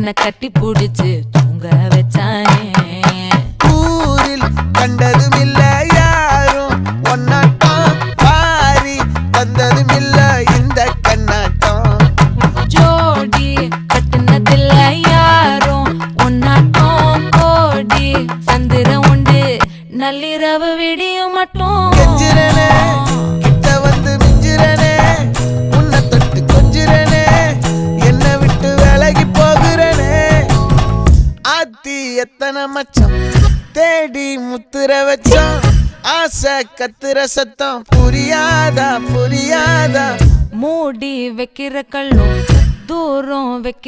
என்ன கட்டி புடிச்சு தூங்க வச்சானே. ஊரில் கண்டதும் இல்ல யாரும் ஒன்னாட்டம், பாரி வந்ததும் இல்ல இந்த கண்ணாட்டம். ஜோடி கட்டுனதில்ல யாரும் ஒன்னாட்டம், கோடி சந்திரம் உண்டு நள்ளிரவு விடியும் மட்டும். கெஞ்சிரனே கிட்ட வந்து மிஞ்சிரனே, உன்னை தொட்டு கொஞ்சிரனே, என்ன விட்டு விலகி போகிறனே. ஆத்தி எத்தனை மச்சம் தேடி முத்துற வச்சோம், ஆசை கத்துற சத்தம் புரியாதா புரியாதா. மூடி வைக்கிற கல்லும் தூரம் வைக்க